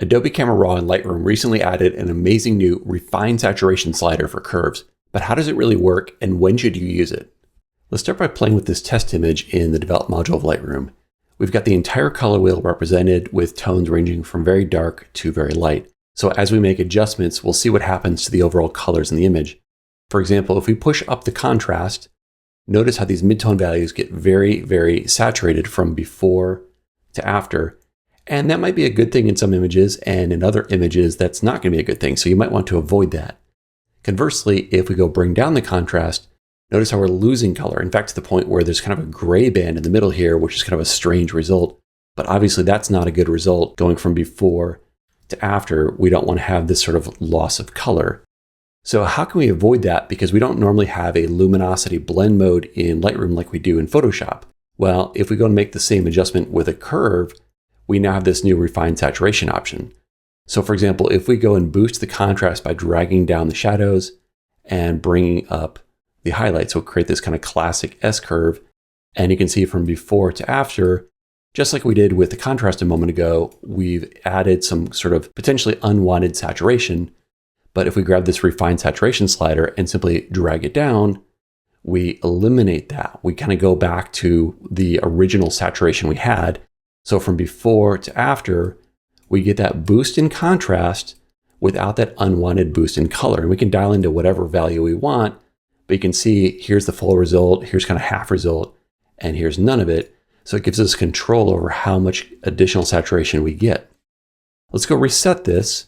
Adobe Camera Raw in Lightroom recently added an amazing new refined saturation slider for curves, but how does it really work and when should you use it? Let's start by playing with this test image in the Develop module of Lightroom. We've got the entire color wheel represented with tones ranging from very dark to very light. So as we make adjustments, we'll see what happens to the overall colors in the image. For example, if we push up the contrast, notice how these midtone values get very, very saturated from before to after. And that might be a good thing in some images, and in other images, that's not going to be a good thing. So you might want to avoid that. Conversely, if we go bring down the contrast, notice how we're losing color. In fact, to the point where there's kind of a gray band in the middle here, which is kind of a strange result. But obviously that's not a good result going from before to after. We don't want to have this sort of loss of color. So how can we avoid that? Because we don't normally have a luminosity blend mode in Lightroom like we do in Photoshop. Well, if we go and make the same adjustment with a curve, we now have this new refined saturation option. So for example, if we go and boost the contrast by dragging down the shadows and bringing up the highlights, we'll create this kind of classic S curve. And you can see from before to after, just like we did with the contrast a moment ago, we've added some sort of potentially unwanted saturation. But if we grab this refined saturation slider and simply drag it down, we eliminate that. We kind of go back to the original saturation we had. So from before to after, we get that boost in contrast without that unwanted boost in color. And we can dial into whatever value we want, but you can see here's the full result, here's kind of half result, and here's none of it. So it gives us control over how much additional saturation we get. Let's go reset this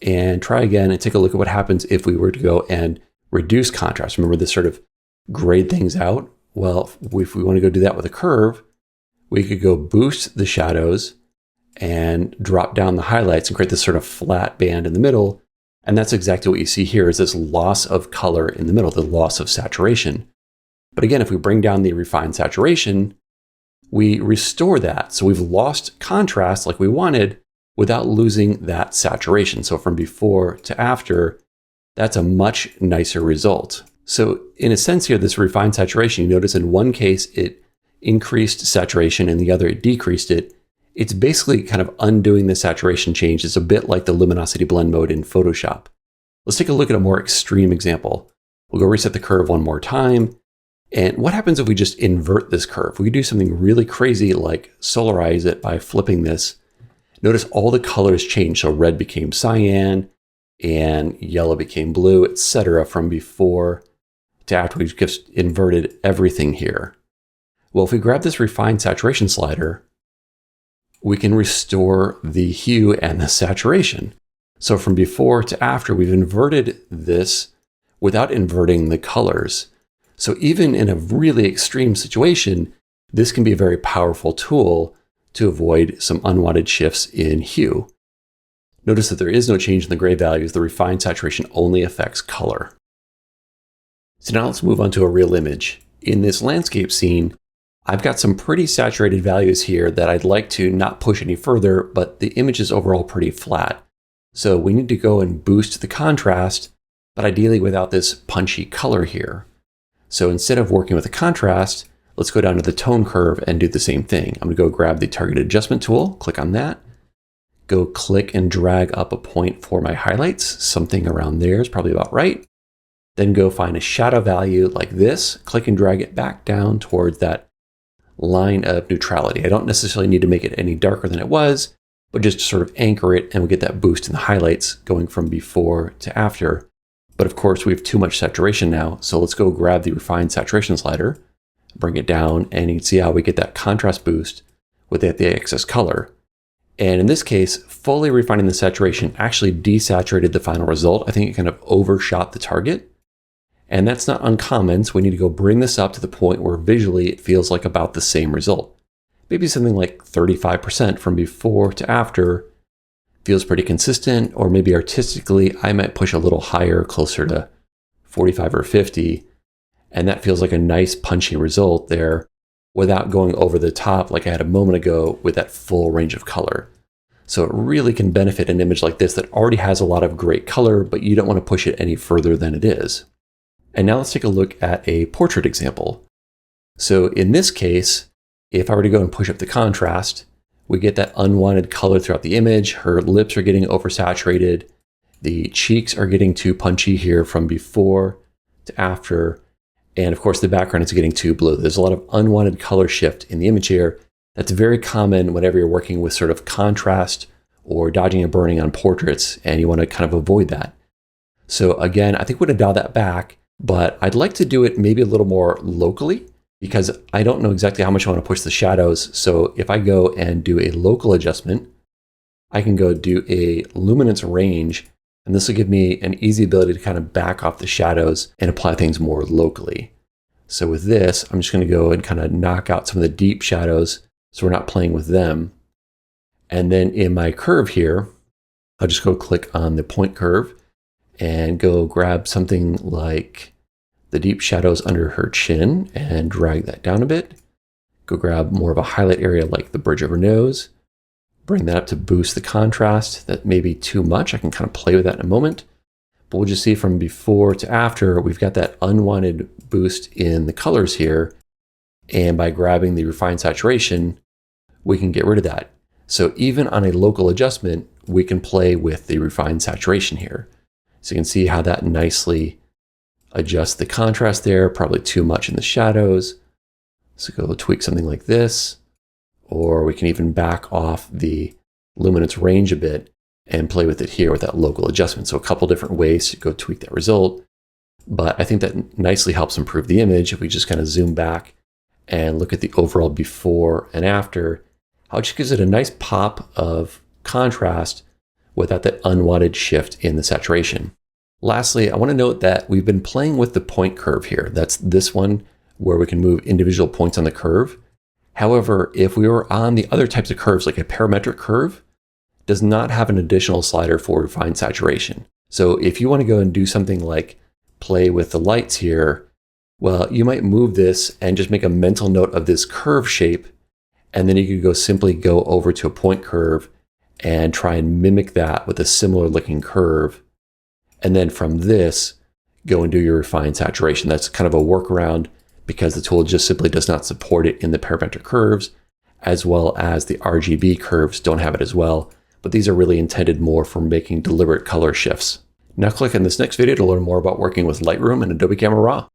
and try again and take a look at what happens if we were to go and reduce contrast. Remember this sort of grayed things out? Well, if we want to go do that with a curve, we could go boost the shadows and drop down the highlights and create this sort of flat band in the middle. And that's exactly what you see here is this loss of color in the middle, the loss of saturation. But again, if we bring down the refined saturation, we restore that. So we've lost contrast like we wanted without losing that saturation. So from before to after, that's a much nicer result. So in a sense here, this refined saturation, you notice in one case, it increased saturation, and the other it decreased it. It's basically kind of undoing the saturation change. It's a bit like the luminosity blend mode in Photoshop. Let's take a look at a more extreme example. We'll go reset the curve one more time. And what happens if we just invert this curve? We could do something really crazy like solarize it by flipping this. Notice all the colors change. So red became cyan and yellow became blue, etc. from before to after. We've just inverted everything here. Well, if we grab this refined saturation slider, we can restore the hue and the saturation. So from before to after, we've inverted this without inverting the colors. So even in a really extreme situation, this can be a very powerful tool to avoid some unwanted shifts in hue. Notice that there is no change in the gray values. The refined saturation only affects color. So now let's move on to a real image. In this landscape scene, I've got some pretty saturated values here that I'd like to not push any further, but the image is overall pretty flat. So we need to go and boost the contrast, but ideally without this punchy color here. So instead of working with the contrast, let's go down to the tone curve and do the same thing. I'm going to go grab the target adjustment tool, click on that, go click and drag up a point for my highlights. Something around there is probably about right. Then go find a shadow value like this, click and drag it back down towards that line of neutrality. I don't necessarily need to make it any darker than it was, but just to sort of anchor it, and we get that boost in the highlights going from before to after. But of course we have too much saturation now. So let's go grab the refined saturation slider, bring it down, and you can see how we get that contrast boost with the excess color. And in this case, fully refining the saturation actually desaturated the final result. I think it kind of overshot the target. And that's not uncommon, so we need to go bring this up to the point where visually it feels like about the same result. Maybe something like 35% from before to after feels pretty consistent, or maybe artistically I might push a little higher, closer to 45 or 50, and that feels like a nice punchy result there without going over the top like I had a moment ago with that full range of color. So it really can benefit an image like this that already has a lot of great color, but you don't want to push it any further than it is. And now let's take a look at a portrait example. So in this case, if I were to go and push up the contrast, we get that unwanted color throughout the image. Her lips are getting oversaturated. The cheeks are getting too punchy here from before to after. And of course, the background is getting too blue. There's a lot of unwanted color shift in the image here. That's very common whenever you're working with sort of contrast or dodging and burning on portraits, and you want to kind of avoid that. So again, I think we're going to dial that back, but I'd like to do it maybe a little more locally because I don't know exactly how much I want to push the shadows. So if I go and do a local adjustment, I can go do a luminance range, and this will give me an easy ability to kind of back off the shadows and apply things more locally. So with this, I'm just going to go and kind of knock out some of the deep shadows so we're not playing with them. And then in my curve here, I'll just go click on the point curve and go grab something like the deep shadows under her chin and drag that down a bit. Go grab more of a highlight area like the bridge of her nose. Bring that up to boost the contrast. That may be too much. I can kind of play with that in a moment. But we'll just see from before to after, we've got that unwanted boost in the colors here. And by grabbing the refine saturation, we can get rid of that. So even on a local adjustment, we can play with the refine saturation here. So you can see how that nicely adjusts the contrast there, probably too much in the shadows. So go tweak something like this, or we can even back off the luminance range a bit and play with it here with that local adjustment. So a couple different ways to go tweak that result. But I think that nicely helps improve the image if we just kind of zoom back and look at the overall before and after, how it just gives it a nice pop of contrast without that unwanted shift in the saturation. Lastly, I want to note that we've been playing with the point curve here. That's this one where we can move individual points on the curve. However, if we were on the other types of curves, like a parametric curve, does not have an additional slider for refine saturation. So if you want to go and do something like play with the lights here, well, you might move this and just make a mental note of this curve shape. And then you could go simply go over to a point curve and try and mimic that with a similar looking curve. And then from this, go and do your refine saturation. That's kind of a workaround because the tool just simply does not support it in the parametric curves, as well as the RGB curves don't have it as well. But these are really intended more for making deliberate color shifts. Now click on this next video to learn more about working with Lightroom and Adobe Camera Raw.